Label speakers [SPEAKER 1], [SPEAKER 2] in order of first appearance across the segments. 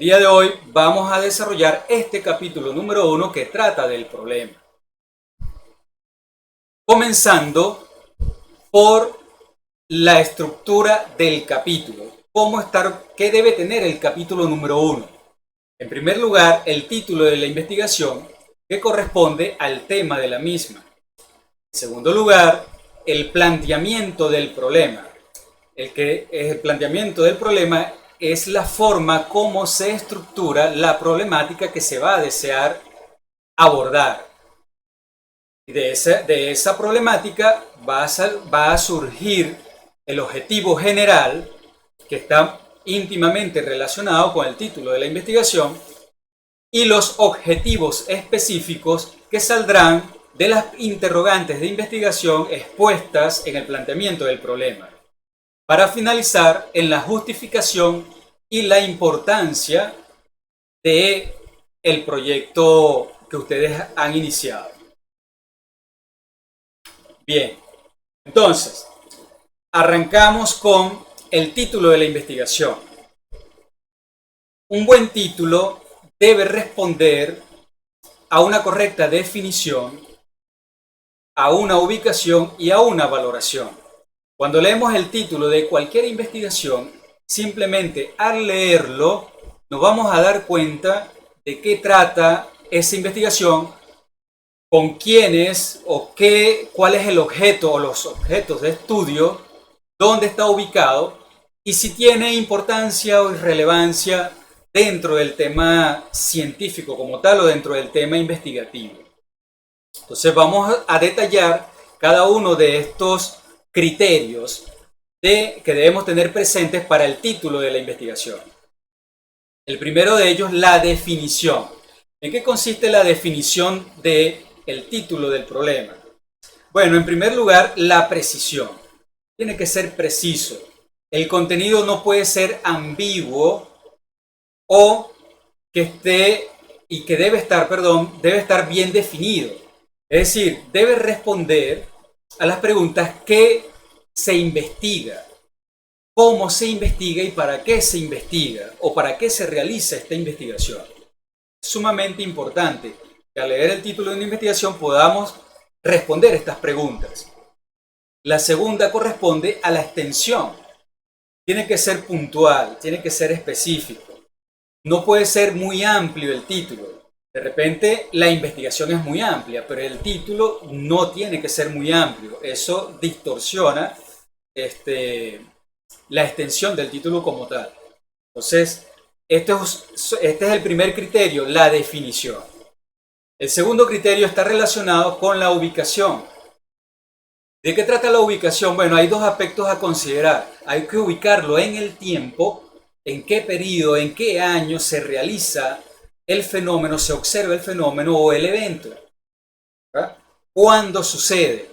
[SPEAKER 1] día de hoy vamos a desarrollar este capítulo número 1 que trata del problema. Comenzando por la estructura del capítulo. ¿Qué debe tener el capítulo número 1? En primer lugar, el título de la investigación, que corresponde al tema de la misma. En segundo lugar, el planteamiento del problema. El planteamiento del problema es la forma como se estructura la problemática que se va a desear abordar. Y de esa problemática va a surgir el objetivo general, que está íntimamente relacionado con el título de la investigación, y los objetivos específicos que saldrán de las interrogantes de investigación expuestas en el planteamiento del problema, para finalizar en la justificación y la importancia de el proyecto que ustedes han iniciado. Bien, entonces, arrancamos con el título de la investigación. Un buen título debe responder a una correcta definición, a una ubicación y a una valoración. Cuando leemos el título de cualquier investigación, simplemente al leerlo nos vamos a dar cuenta de qué trata esa investigación, con quiénes o cuál es el objeto o los objetos de estudio, dónde está ubicado y si tiene importancia o relevancia dentro del tema científico como tal o dentro del tema investigativo. Entonces vamos a detallar cada uno de estos criterios que debemos tener presentes para el título de la investigación. El primero de ellos, la definición. ¿En qué consiste la definición del título del problema? Bueno, en primer lugar, la precisión. Tiene que ser preciso. El contenido no puede ser ambiguo o debe estar bien definido. Es decir, debe responder a las preguntas: ¿qué se investiga? ¿Cómo se investiga y para qué se investiga? ¿O para qué se realiza esta investigación? Es sumamente importante que al leer el título de una investigación podamos responder estas preguntas. La segunda corresponde a la extensión. Tiene que ser puntual, tiene que ser específico. No puede ser muy amplio el título. De repente la investigación es muy amplia, pero el título no tiene que ser muy amplio. Eso distorsiona la extensión del título como tal. Entonces, este es el primer criterio, la definición. El segundo criterio está relacionado con la ubicación. ¿De qué trata la ubicación? Bueno, hay dos aspectos a considerar. Hay que ubicarlo en el tiempo, en qué periodo, en qué año se realiza el fenómeno, se observa el fenómeno o el evento. ¿Verdad? ¿Cuándo sucede?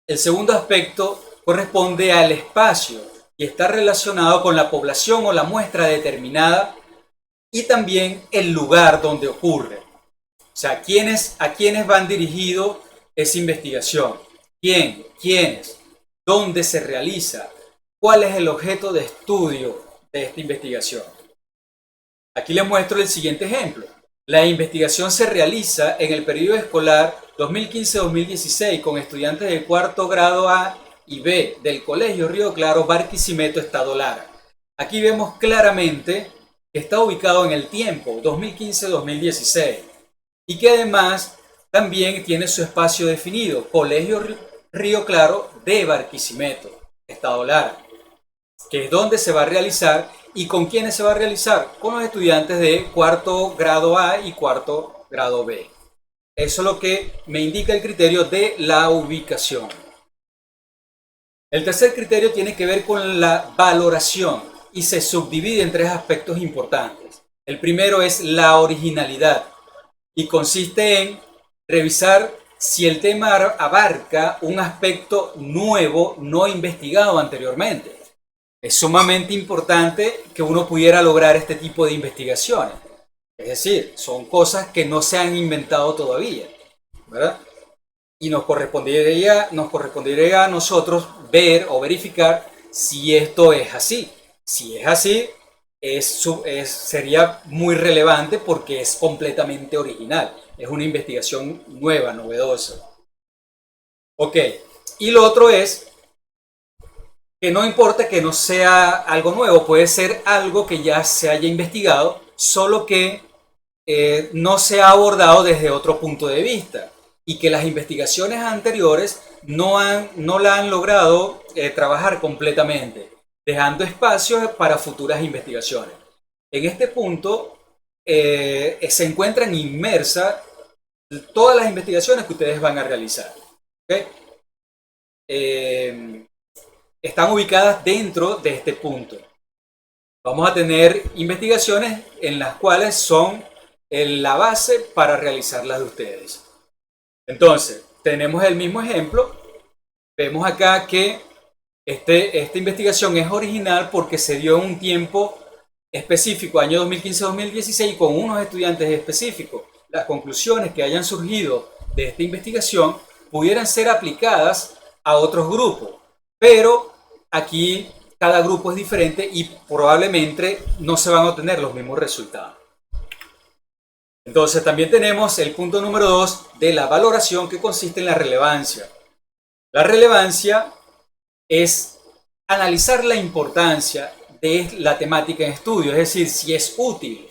[SPEAKER 1] El segundo aspecto corresponde al espacio y está relacionado con la población o la muestra determinada y también el lugar donde ocurre. O sea, ¿a quiénes van dirigido esa investigación? ¿Quiénes? ¿Dónde se realiza? ¿Cuál es el objeto de estudio de esta investigación? Aquí les muestro el siguiente ejemplo. La investigación se realiza en el periodo escolar 2015-2016 con estudiantes de cuarto grado A y B del Colegio Río Claro, Barquisimeto, Estado Lara. Aquí vemos claramente que está ubicado en el tiempo 2015-2016 y que además también tiene su espacio definido, Colegio Río Claro de Barquisimeto, Estado Lara, que es donde se va a realizar. ¿Y con quiénes se va a realizar? Con los estudiantes de cuarto grado A y cuarto grado B. Eso es lo que me indica el criterio de la ubicación. El tercer criterio tiene que ver con la valoración y se subdivide en tres aspectos importantes. El primero es la originalidad y consiste en revisar si el tema abarca un aspecto nuevo no investigado anteriormente. Es sumamente importante que uno pudiera lograr este tipo de investigaciones. Es decir, son cosas que no se han inventado todavía, ¿verdad? Y nos correspondería a nosotros ver o verificar si esto es así. Si es así, sería muy relevante porque es completamente original. Es una investigación nueva, novedosa. Ok, y lo otro es que no importa que no sea algo nuevo, puede ser algo que ya se haya investigado, solo que no se ha abordado desde otro punto de vista y que las investigaciones anteriores no la han logrado trabajar completamente, dejando espacios para futuras investigaciones. En este punto se encuentran inmersas todas las investigaciones que ustedes van a realizar. ¿Okay? Están ubicadas dentro de este punto. Vamos a tener investigaciones en las cuales son la base para realizar las de ustedes. Entonces, tenemos el mismo ejemplo. Vemos acá que esta investigación es original porque se dio en un tiempo específico, año 2015-2016, con unos estudiantes específicos. Las conclusiones que hayan surgido de esta investigación pudieran ser aplicadas a otros grupos, pero aquí cada grupo es diferente y probablemente no se van a obtener los mismos resultados. Entonces también tenemos el punto número 2 de la valoración, que consiste en la relevancia. La relevancia es analizar la importancia de la temática en estudio, es decir, si es útil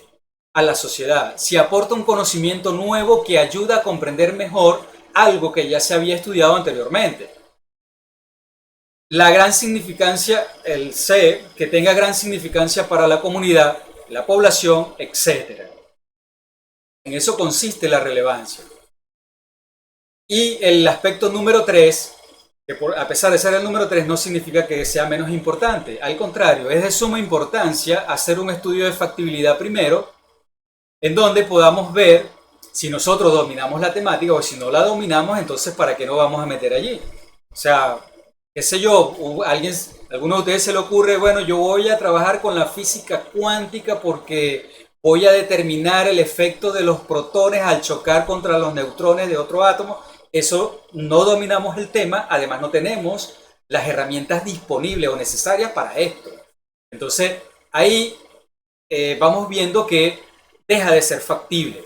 [SPEAKER 1] a la sociedad, si aporta un conocimiento nuevo que ayuda a comprender mejor algo que ya se había estudiado anteriormente. La gran significancia, el C, que tenga gran significancia para la comunidad, la población, etc. En eso consiste la relevancia. Y el aspecto número 3, que a pesar de ser el número 3 no significa que sea menos importante. Al contrario, es de suma importancia hacer un estudio de factibilidad primero, en donde podamos ver si nosotros dominamos la temática o si no la dominamos, entonces ¿para qué nos vamos a meter allí? O sea, qué sé yo, alguno de ustedes se le ocurre, bueno, yo voy a trabajar con la física cuántica porque voy a determinar el efecto de los protones al chocar contra los neutrones de otro átomo. Eso no dominamos el tema, además no tenemos las herramientas disponibles o necesarias para esto. Entonces, ahí vamos viendo que deja de ser factible.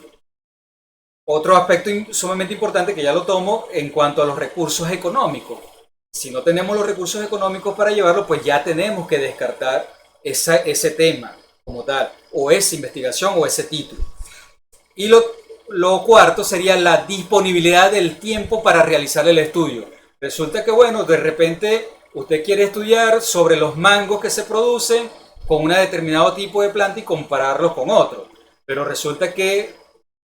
[SPEAKER 1] Otro aspecto sumamente importante que ya lo tomo en cuanto a los recursos económicos. Si no tenemos los recursos económicos para llevarlo, pues ya tenemos que descartar ese tema como tal, o esa investigación o ese título. Y lo cuarto sería la disponibilidad del tiempo para realizar el estudio. Resulta que, bueno, de repente usted quiere estudiar sobre los mangos que se producen con un determinado tipo de planta y compararlos con otros. Pero resulta que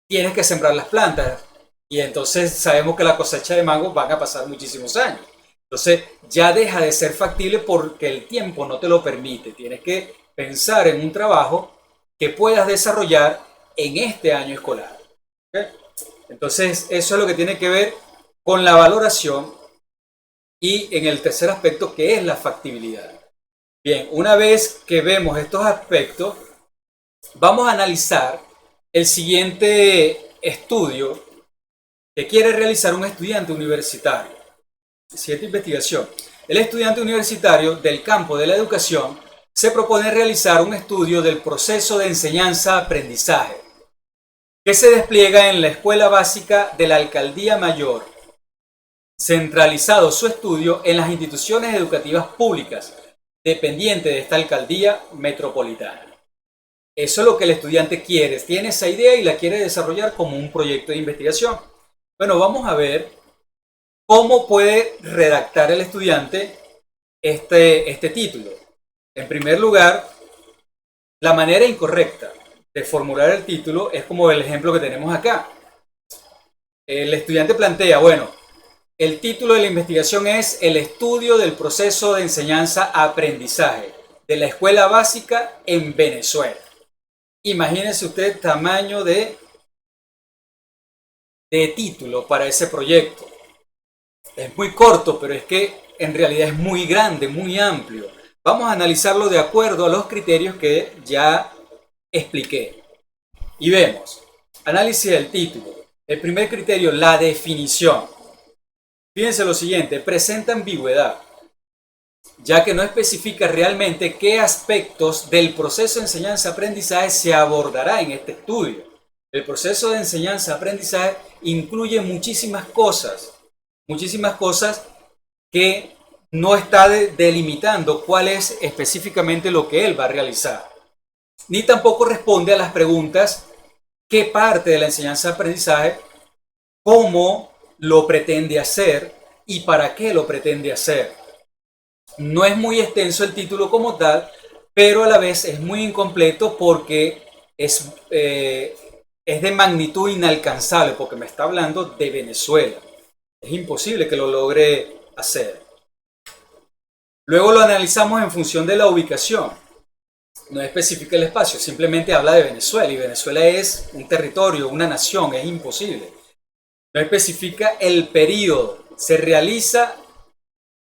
[SPEAKER 1] tienes que sembrar las plantas y entonces sabemos que la cosecha de mangos van a pasar muchísimos años. Entonces ya deja de ser factible porque el tiempo no te lo permite. Tienes que pensar en un trabajo que puedas desarrollar en este año escolar. ¿Okay? Entonces eso es lo que tiene que ver con la valoración y en el tercer aspecto, que es la factibilidad. Bien, una vez que vemos estos aspectos, vamos a analizar el siguiente estudio que quiere realizar un estudiante universitario. Siguiente investigación. El estudiante universitario del campo de la educación se propone realizar un estudio del proceso de enseñanza-aprendizaje que se despliega en la Escuela Básica de la Alcaldía Mayor, centralizado su estudio en las instituciones educativas públicas dependientes de esta alcaldía metropolitana. Eso es lo que el estudiante quiere, tiene esa idea y la quiere desarrollar como un proyecto de investigación. Bueno, vamos a ver cómo puede redactar el estudiante este título. En primer lugar, la manera incorrecta de formular el título es como el ejemplo que tenemos acá. El estudiante plantea, bueno, el título de la investigación es el estudio del proceso de enseñanza-aprendizaje de la escuela básica en Venezuela. Imagínense usted el tamaño de título para ese proyecto. Es muy corto, pero es que en realidad es muy grande, muy amplio. Vamos a analizarlo de acuerdo a los criterios que ya expliqué. Y vemos, análisis del título. El primer criterio, la definición. Fíjense lo siguiente, presenta ambigüedad. ya que no especifica realmente qué aspectos del proceso de enseñanza-aprendizaje se abordará en este estudio. El proceso de enseñanza-aprendizaje incluye muchísimas cosas que no está delimitando cuál es específicamente lo que él va a realizar, ni tampoco responde a las preguntas qué parte de la enseñanza-aprendizaje, cómo lo pretende hacer y para qué lo pretende hacer. No es muy extenso el título como tal, pero a la vez es muy incompleto porque es de magnitud inalcanzable, porque me está hablando de Venezuela. Es imposible que lo logre hacer. Luego lo analizamos en función de la ubicación. No especifica el espacio, simplemente habla de Venezuela, y Venezuela es un territorio, una nación, es imposible. No especifica el periodo,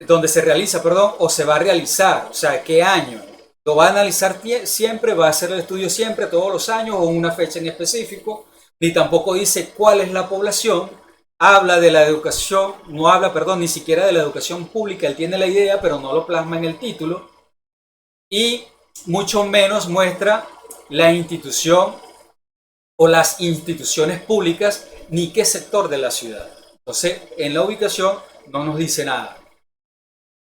[SPEAKER 1] donde se realiza, perdón, o se va a realizar, o sea, qué año. Lo va a analizar siempre, va a hacer el estudio siempre, todos los años, o una fecha en específico, ni tampoco dice cuál es la población. Habla de la educación, no habla, perdón, ni siquiera de la educación pública, él tiene la idea, pero no lo plasma en el título, y mucho menos muestra la institución o las instituciones públicas, ni qué sector de la ciudad. Entonces, en la ubicación no nos dice nada.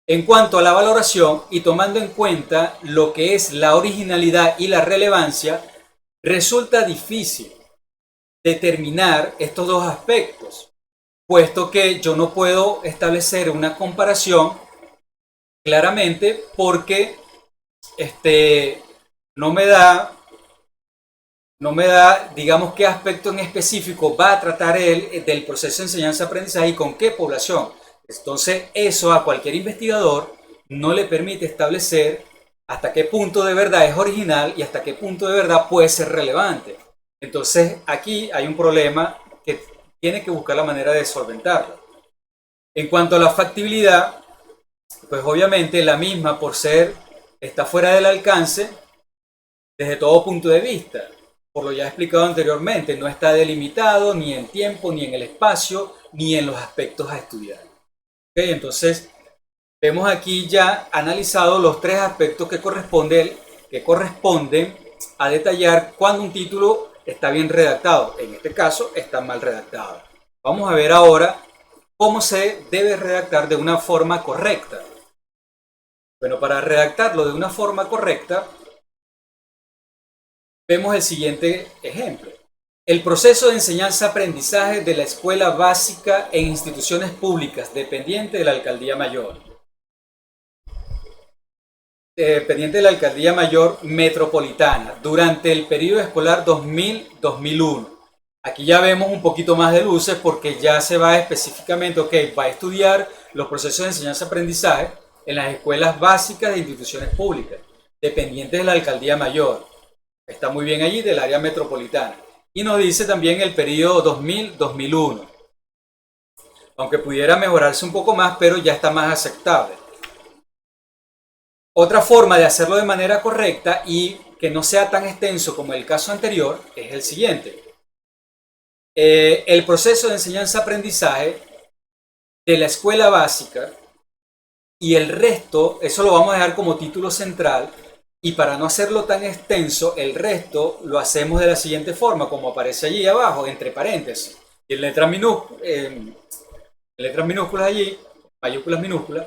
[SPEAKER 1] En cuanto a la valoración y tomando en cuenta lo que es la originalidad y la relevancia, resulta difícil determinar estos dos aspectos, puesto que yo no puedo establecer una comparación claramente porque no me da, digamos, qué aspecto en específico va a tratar él del proceso de enseñanza-aprendizaje y con qué población. Entonces, eso a cualquier investigador no le permite establecer hasta qué punto de verdad es original y hasta qué punto de verdad puede ser relevante. Entonces, aquí hay un problema que tiene que buscar la manera de solventarlo. En cuanto a la factibilidad, pues obviamente la misma, por ser, está fuera del alcance desde todo punto de vista. Por lo ya explicado anteriormente, no está delimitado ni en tiempo, ni en el espacio, ni en los aspectos a estudiar. ¿Okay? Entonces, vemos aquí ya analizado los tres aspectos que corresponden a detallar cuando un título está bien redactado. En este caso, está mal redactado. Vamos a ver ahora cómo se debe redactar de una forma correcta. Bueno, para redactarlo de una forma correcta, vemos el siguiente ejemplo. El proceso de enseñanza-aprendizaje de la escuela básica en instituciones públicas dependiente de la Alcaldía Mayor. Dependiente de la Alcaldía Mayor Metropolitana durante el periodo escolar 2000-2001. Aquí ya vemos un poquito más de luces porque ya se va específicamente, va a estudiar los procesos de enseñanza-aprendizaje en las escuelas básicas de instituciones públicas dependientes de la Alcaldía Mayor. Está muy bien allí, del área metropolitana. Y nos dice también el periodo 2000-2001. Aunque pudiera mejorarse un poco más, pero ya está más aceptable. Otra forma de hacerlo de manera correcta y que no sea tan extenso como el caso anterior es el siguiente. El proceso de enseñanza-aprendizaje de la escuela básica y el resto, eso lo vamos a dejar como título central. Y para no hacerlo tan extenso, el resto lo hacemos de la siguiente forma, como aparece allí abajo, entre paréntesis. Y en letras minúsculas allí, mayúsculas minúsculas,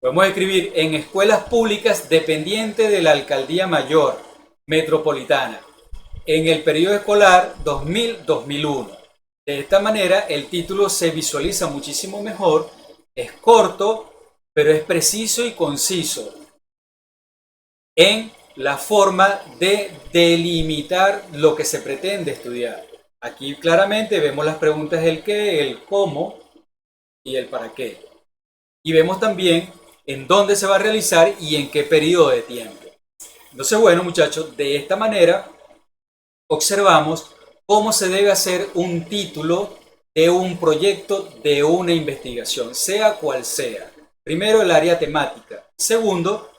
[SPEAKER 1] podemos escribir en escuelas públicas dependientes de la Alcaldía Mayor Metropolitana, en el periodo escolar 2000-2001. De esta manera, el título se visualiza muchísimo mejor, es corto, pero es preciso y conciso en la forma de delimitar lo que se pretende estudiar. Aquí claramente vemos las preguntas del qué, el cómo y el para qué. Y vemos también en dónde se va a realizar y en qué periodo de tiempo. Entonces, bueno, muchachos, de esta manera observamos cómo se debe hacer un título de un proyecto, de una investigación, sea cual sea. Primero, el área temática. Segundo,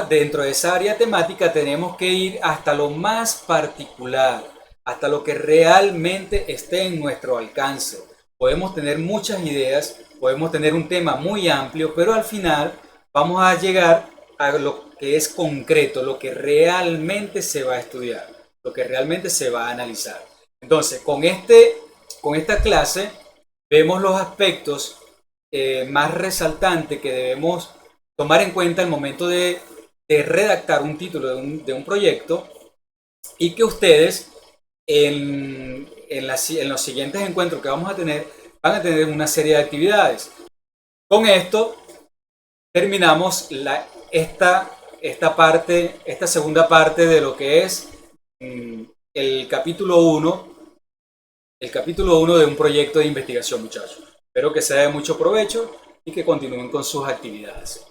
[SPEAKER 1] dentro de esa área temática tenemos que ir hasta lo más particular, hasta lo que realmente esté en nuestro alcance. Podemos tener muchas ideas, podemos tener un tema muy amplio, pero al final vamos a llegar a lo que es concreto, lo que realmente se va a estudiar, lo que realmente se va a analizar. Entonces, con esta clase vemos los aspectos más resaltantes que debemos tomar en cuenta al momento de redactar un título de un proyecto, y que ustedes en los siguientes encuentros que vamos a tener van a tener una serie de actividades. Con esto terminamos esta segunda parte de lo que es mm, el capítulo el capítulo 1 de un proyecto de investigación, muchachos. Espero que sea de mucho provecho y que continúen con sus actividades.